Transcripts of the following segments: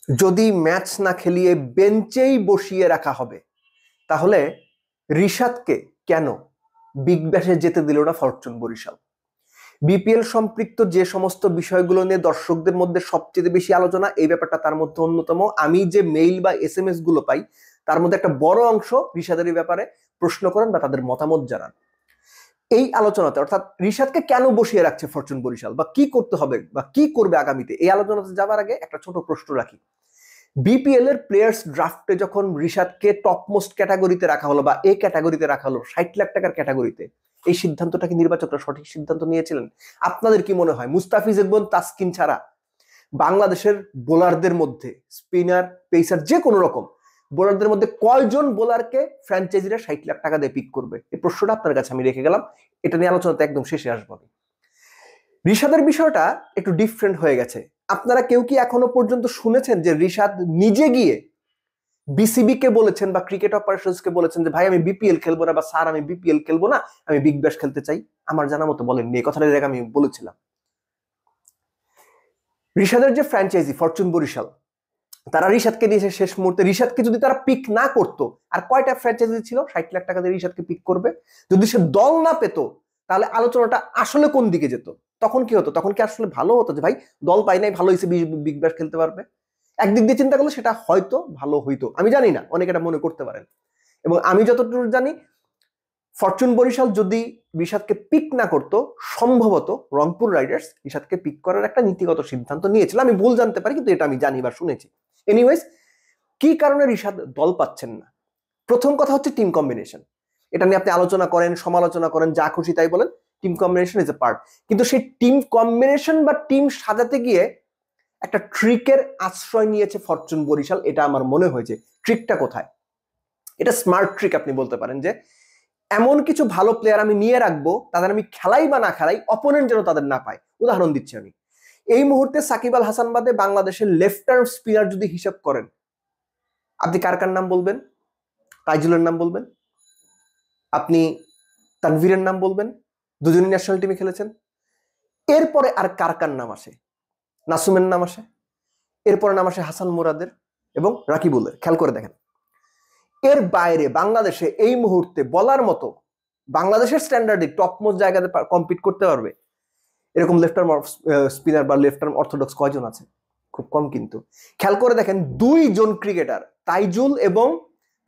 যদি ম্যাচ না খেলিয়ে বেঞ্চেই বসিয়ে রাখা হবে, তাহলে রিশাদকে কেন বিগ ব্যাশে যেতে দিল না ফরচুন বরিশাল? বিপিএল সম্পৃক্ত যে সমস্ত বিষয়গুলো নিয়ে দর্শকদের মধ্যে সবচেয়ে বেশি আলোচনা, এই ব্যাপারটা তার মধ্যে অন্যতম। আমি যে মেইল বা SMS গুলো পাই, তার মধ্যে একটা বড় অংশ রিশাদের এই ব্যাপারে প্রশ্ন করেন বা তাদের মতামত জানান। এই আলোচনাতে, অর্থাৎ রিশাদকে কেন বসিয়ে রাখছে ফরচুন বরিশাল বা কি করতে হবে বা কি করবে আগামীতে, এই আলোচনাতে যাবার আগে একটা ছোট প্রশ্ন রাখি। বিপিএল এর প্লেয়ার্স ড্রাফটে যখন রিশাদকে টপ মোস্ট ক্যাটাগরিতে রাখা হলো বা এ ক্যাটাগরিতে রাখা হলো, 60 লাখ টাকার ক্যাটাগরিতে, এই সিদ্ধান্তটা কি নির্বাচকরা সঠিক সিদ্ধান্ত নিয়েছিলেন? আপনাদের কি মনে হয় মুস্তাফিজ এবং তাসকিন ছাড়া বাংলাদেশের বোলারদের মধ্যে, স্পিনার পেসার যে কোনো রকম বোলারদের মধ্যে কয়জন বোলারকে ফ্র্যাঞ্চাইজিরা 60 লাখ টাকা দিয়ে পিক করবে? এই প্রশ্নটা আপনার কাছে আমি রেখে গেলাম। এটা নিয়ে আলোচনাতে একদম শেষে আসবো। রিশাদের বিষয়টা একটু ডিফারেন্ট হয়ে গেছে। আপনারা কেউ কি এখনো পর্যন্ত শুনেছেন যে রিশাদ নিজে গিয়ে বিসিবি কে বলেছেন বা ক্রিকেট অপারেশনস কে বলেছেন যে ভাই আমি বিপিএল খেলবো না, বা স্যার আমি বিপিএল খেলবো না, আমি বিগ ব্যাশ খেলতে চাই? আমার জানা মতো বলেননি। এই কথাটা আমি বলেছিলাম। রিশাদের যে ফ্র্যাঞ্চাইজি ফরচুন বরিশাল, তারা রিশাদকে দিয়েছে শেষ মুহূর্তে। রিশাদকে যদি তারা পিক না করতো, আর কয়টা ফ্র্যাঞ্চাইজি ছিল 60 লাখ টাকা দিয়ে রিশাদকে পিক করবে? যদি সে দল না পেত, তাহলে আলোচনাটা আসলে কোন দিকে যেত? তখন কি হতো? তখন কি আসলে ভালো হতো যে ভাই দল পাই নাই, ভালো হয়েছে বিগ ব্যাশ খেলতে পারবে? একদিক দিয়ে চিন্তা করলে সেটা হয়তো ভালো হইতো, আমি জানি না, অনেকে এটা মনে করতে পারেন। এবং আমি যতটুকু জানি, ফরচুন বরিশাল যদি রিশাদকে পিক না করতো, সম্ভবত রংপুর রাইডার্স রিশাদকে পিক করার একটা নীতিগত সিদ্ধান্ত নিয়েছিল। আমি ভুল জানতে পারি, কিন্তু এটা আমি জানি বা শুনেছি। এনিওয়েজ, কি কারণে রিশাদ দল পাচ্ছেন না? প্রথম কথা হচ্ছে টিম কম্বিনেশন। এটা নিয়ে আপনি আলোচনা করেন, সমালোচনা করেন, যা খুশি তাই বলেন, team combination is a part. কিন্তু সেই টিম কম্বিনেশন বা টিম সাজাতে গিয়ে একটা ট্রিকের আশ্রয় নিয়েছে ফরচুন বরিশাল, এটা আমার মনে হয়েছে। ট্রিকটা কোথায়? এটা স্মার্ট ট্রিক আপনি বলতে পারেন, যে এমন কিছু ভালো প্লেয়ার আমি নিয়ে রাখবো, তাদের আমি খেলাই বা না খেলাই, অপোনেন্ট যেন তাদের না পায়। উদাহরণ দিচ্ছি আমি, এই মুহূর্তে সাকিব আল হাসান বাদে বাংলাদেশের লেফট আর্ম স্পিনার যদি হিসাব করেন, আপনি কার কার নাম বলবেন? তাইজুলের নাম বলবেন, আপনি তানভীরের নাম বলবেন, দুজনই ন্যাশনাল টিমে খেলেছেন। এরপরে আর কার কার নাম আসে? নাসুমের নাম আসে, এরপরে নাম আসে হাসান মুরাদের এবং রাকিবুলের। খেয়াল করে দেখেন, এর বাইরে বাংলাদেশে এই মুহূর্তে বলার মতো, বাংলাদেশের স্ট্যান্ডার্ডে টপ মোস্ট জায়গাতে কম্পিট করতে পারবে এরকম লেফট আর্ম স্পিনার বা লেফট আর্ম অর্থোডক্স কয়জন আছে? খুব কম। কিন্তু খেয়াল করে দেখেন, দুইজন ক্রিকেটার তাইজুল এবং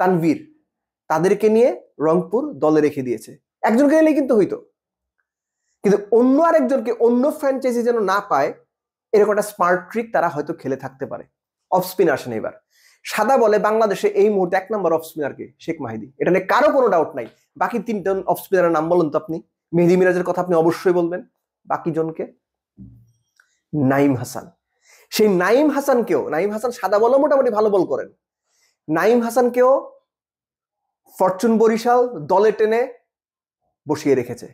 তানভীর, তাদেরকে নিয়ে রংপুর দলে রেখে দিয়েছে। একজনকে নিলেই কিন্তু হইতো, কিন্তু অন্য আরেকজনকে অন্য ফ্র্যাঞ্চাইজি যেন না পায়, এরকম একটা স্মার্ট ট্রিক তারা হয়তো খেলে থাকতে পারে। অফ স্পিন আসেন এবার। সাদা বলে বাংলাদেশে এই মুহূর্তে 1 নম্বর অফ স্পিনারকে শেখ মাহিদি, এটা নিয়ে কারো কোনো ডাউট নাই। বাকি 3জন অফ স্পিনারের নাম বলুন তো আপনি। মেহেদী মিরাজের কথা আপনি অবশ্যই বলবেন। বাকি জনকে, নাইম হাসান। সেই নাইম হাসানকেও, নাইম হাসান সাদা বলে মোটামুটি ভালো বল করেন, নাইম হাসানকেও ফরচুন বরিশাল দলে টেনে বসিয়ে রেখেছে।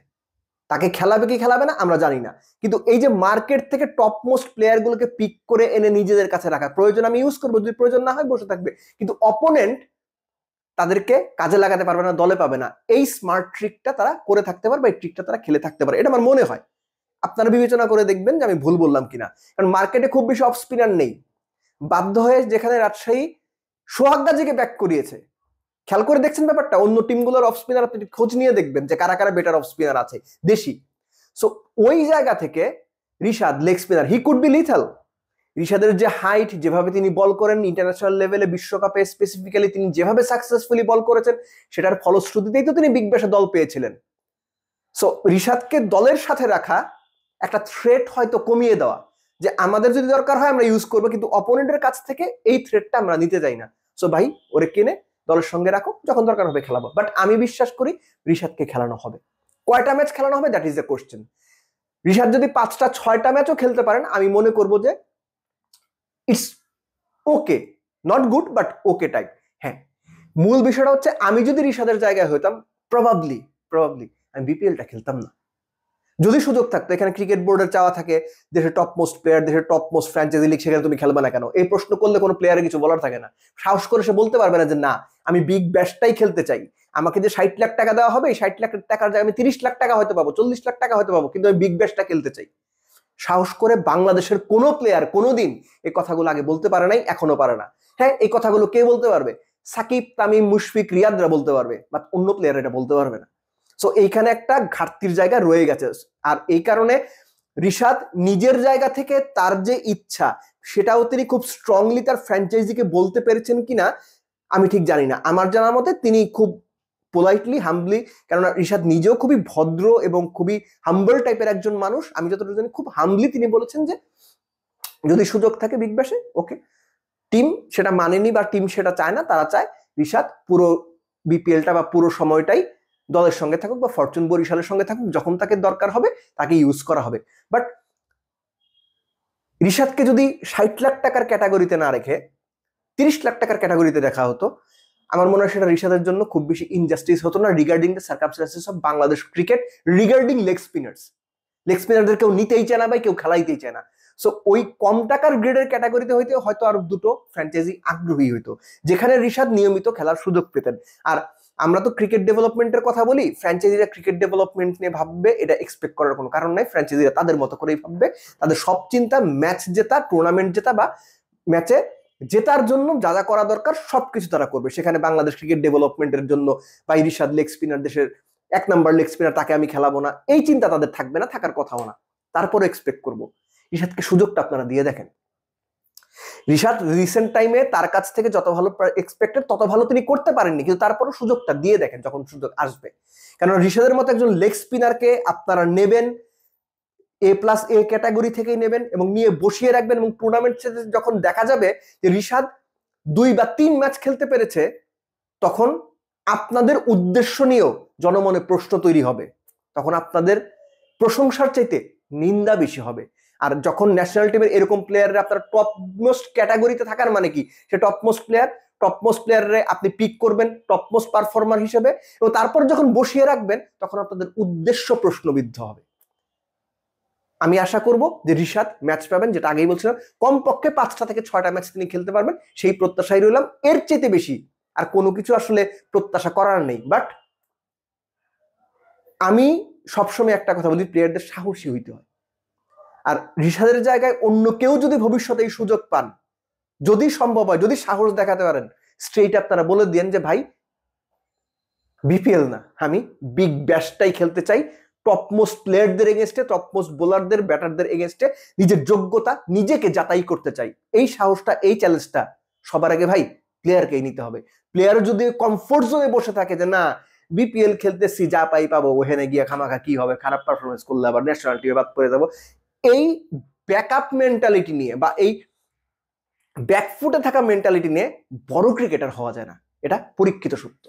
তাকে খেলাবে কি খেলাবে না আমরা জানি না, কিন্তু এই যে মার্কেট থেকে টপ মোস্ট প্লেয়ার গুলোকে পিক করে এনে নিজেদের কাছে রাখা, প্রয়োজন আমি ইউজ করবো, যদি প্রয়োজন না হয় বসে থাকবে, কিন্তু অপোনেন্ট তাদেরকে কাজে লাগাতে পারবে না, দলে পাবে না। এই স্মার্ট ট্রিকটা তারা করে থাকতে পারে, বা এই ট্রিকটা তারা খেলে থাকতে পারে, এটা আমার মনে হয়। আপনারা বিবেচনা করে দেখবেন যে আমি ভুল বললাম কিনা। কারণ মার্কেটে খুব বেশি অফ স্পিনার নেই। বাধ্য হয়ে যেখানে রাজশাহী সোহাগ গাজীকে ব্যাক করিয়েছে, খেয়াল করে দেখছেন ব্যাপারটা। অন্য টিমগুলোর অফ স্পিনার আপনি খোঁজ নিয়ে দেখবেন যে কারা কারা বেটার অফ স্পিনার আছে দেশি। সো ওই জায়গা থেকে Rishad leg spinner, he could be lethal. রিশাদের যে হাইট, যেভাবে তিনি বল করেন ইন্টারন্যাশনাল লেভেলে, বিশ্বকাপে স্পেসিফিক্যালি তিনি যেভাবে সাকসেসফুলি বল করেছেন, সেটার ফলশ্রুতিতেই তো তিনি বিগ ব্যাশে দল পেয়েছিলেন। সো রিশাদকে দলের সাথে রাখা, একটা থ্রেট হয়তো কমিয়ে দেওয়া, যে আমাদের যদি দরকার হয় আমরা ইউজ করবো, কিন্তু অপোনেন্টের কাছ থেকে এই থ্রেটটা আমরা নিতে চাই না। সো ভাই ওরে কিনে দলের সঙ্গে রাখো, যখন দরকার হবে খেলাবো। বাট আমি বিশ্বাস করি রিশাদকে খেলানো হবে। কয়টা ম্যাচ খেলানো হবে that is the question. Rishad যদি 5টা 6টা ম্যাচও খেলতে পারেন, আমি মনে করবো যে it's okay, not good but okay type. হ্যাঁ, মূল বিষয়টা হচ্ছে আমি যদি রিশাদের জায়গায় হইতাম, প্রবাবলি আমি বিপিএলটা খেলতাম না। যদি সুযোগ থাকতো, এখানে ক্রিকেট বোর্ডের চাওয়া থাকে দেশের টপ মোস্ট প্লেয়ার, দেশের টপ মোস্ট ফ্র্যাঞ্চাইজি লিগ, সেখানে তুমি খেলবে না কেন, এই প্রশ্ন করলে কোনো প্লেয়ারের কিছু বলার থাকে না। সাহস করে সে বলতে পারবে না যে না আমি বিগ ব্যাশটাই খেলতে চাই, আমাকে যে 60 লাখ টাকা দেওয়া হবে, এই 60 লাখ টাকার জায়গায় আমি 30 লাখ টাকা হয়তো পাবো, 40 লাখ টাকা হয়তো পাবো, কিন্তু আমি বিগ ব্যাশটা খেলতে চাই। সাহস করে বাংলাদেশের কোনো প্লেয়ার কোনোদিন এই কথাগুলো আগে বলতে পারে নাই, এখনো পারে না। হ্যাঁ, এই কথাগুলো কে বলতে পারবে? সাকিব, তামিম, মুশফিক, রিয়াদরা বলতে পারবে, বাট অন্য প্লেয়ার এটা বলতে পারবে না। সো এইখানে একটা ঘাটতির জায়গা রয়ে গেছে। আর এই কারণে রিশাদ নিজের জায়গা থেকে তার যে ইচ্ছা সেটাও তিনি খুব স্ট্রংলি তার ফ্র্যাঞ্চাইজিকে বলতে পেরেছেন কিনা আমি ঠিক জানি না। আমার জানার মতে তিনি খুব পোলাইটলি, হাম্বলি, কেননা রিশাদ নিজেও খুবই ভদ্র এবং খুবই হাম্বল টাইপের একজন মানুষ, আমি যতটুকু জানি খুব হাম্বলি তিনি বলেছেন যে যদি সুযোগ থাকে বিগ ব্যাশে ওকে। টিম সেটা মানেনি বা টিম সেটা চায় না, তারা চায় রিশাদ পুরো বিপিএলটা বা পুরো সময়টাই দলের সঙ্গে থাকুক বা ফরচুন বরিশালের সঙ্গে থাকুক, যখন তাকে দরকার হবে তাকে ইউজ করা হবে। বাট রিশাদকে যদি 60 লাখ টাকার ক্যাটাগরিতে না রেখে 30 লাখ টাকার ক্যাটাগরিতে দেখা হতো, আমার মনে হয় সেটা রিশাদের জন্য খুব বেশি ইনজাস্টিস হতো না regarding the circumstances of Bangladesh cricket, regarding leg spinners. Leg স্পিনারদের কেউ নিতেই চায় না বা কেউ খেলাইতেই চায় না। সো ওই কম টাকার গ্রেডের ক্যাটাগরিতে হইতে হয়তো আর দুটো ফ্র্যাঞ্চাইজি আগ্রহী হইতো, যেখানে রিশাদ নিয়মিত খেলার সুযোগ পেতেন। আর আমরা তো ক্রিকেট ডেভেলপমেন্টের কথা বলি, ফ্র্যাঞ্চাইজিরা ক্রিকেট ডেভেলপমেন্ট নিয়ে ভাববে এটা এক্সপেক্ট করার কোনো কারণ নাই। ফ্র্যাঞ্চাইজিরা তাদের মতো করেই ভাববে, তাদের সব চিন্তা ম্যাচ জেতা, টুর্নামেন্ট জেতা বা ম্যাচে জেতার জন্য যা যা করা দরকার সবকিছু তারা করবে। সেখানে বাংলাদেশ ক্রিকেট ডেভেলপমেন্টের জন্য বা রিশাদ লেগ স্পিনার, দেশের 1 নাম্বার লেগ স্পিনার, তাকে আমি খেলাবো না, এই চিন্তা তাদের থাকবে না, থাকার কথাও না। তারপরে এক্সপেক্ট করবো রিশাদকে সুযোগটা আপনারা দিয়ে দেখেন। রিশাদ রিসেন্ট টাইমে তার কাছ থেকে যত ভালো এক্সপেক্টেড তত ভালো তিনি করতে পারেননি, কিন্তু তারপরে সুযোগটা দিয়ে দেখেন যখন সুযোগ আসবে। কারণ রিশাদের মতো একজন লেগ স্পিনারকে আপনারা নেবেন, A+A ক্যাটাগরি থেকেই নেবেন এবং নিয়ে বসিয়ে রাখবেন, এবং টুর্নামেন্ট যখন দেখা যাবে যে রিশাদ 2 বা 3 ম্যাচ খেলতে পেরেছে, তখন আপনাদের উদ্দেশ্য নিয়েও জনমনে প্রশ্ন তৈরি হবে, তখন আপনাদের প্রশংসার চাইতে নিন্দা বেশি হবে। আর যখন ন্যাশনাল টিমের এরকম প্লেয়াররা আপনার টপ মোস্ট ক্যাটাগরিতে থাকার মানে কি, সে টপ মোস্ট প্লেয়ারে আপনি পিক করবেন টপ মোস্ট পারফর্মার হিসেবে, এবং তারপর যখন বসিয়ে রাখবেন তখন আপনাদের উদ্দেশ্য প্রশ্নবিদ্ধ হবে। আমি আশা করব যে রিশাদ ম্যাচ পাবেন, যেটা আগেই বলছিলাম, কমপক্ষে 5টা থেকে 6টা ম্যাচ তিনি খেলতে পারবেন, সেই প্রত্যাশাই রইলাম। এর চেয়ে বেশি আর কোনো কিছু আসলে প্রত্যাশা করার নেই। বাট আমি সবসময় একটা কথা বলি, প্লেয়ারদের সাহসী হইতে হয়। আর রিশাদের জায়গায় অন্য কেউ যদি ভবিষ্যতে এই সুযোগ পান, যদি সম্ভব হয়, যদি সাহস দেখাতে পারেন, স্ট্রেইট আপনারা বলে দিয়েন যে ভাই বিপিএল না, আমি বিগ ব্যাশটাই খেলতে চাই, টপ মোস্ট প্লেয়ারদের এগেনস্টে, টপ মোস্ট বোলারদের, ব্যাটারদের এগেনস্টে নিজের যোগ্যতা, নিজেকে যাচাই করতে চাই। এই সাহসটা, এই চ্যালেঞ্জটা সবার আগে ভাই প্লেয়ারকেই নিতে হবে। প্লেয়ার যদি কমফোর্ট জোনে বসে থাকে যে না বিপিএল খেলতেছি, যা পাই পাবো, ওখানে গিয়ে খামাখা কি হবে, খারাপ পারফরমেন্স করলে আবার ন্যাশনাল টিমে বাদ পড়ে যাবো, এই ব্যাকআপ মেন্টালিটি নিয়ে বা এই ব্যাকফুটে থাকা মেন্টালিটি নিয়ে বড় ক্রিকেটার হওয়া যায় না, এটা পরীক্ষিত সত্য।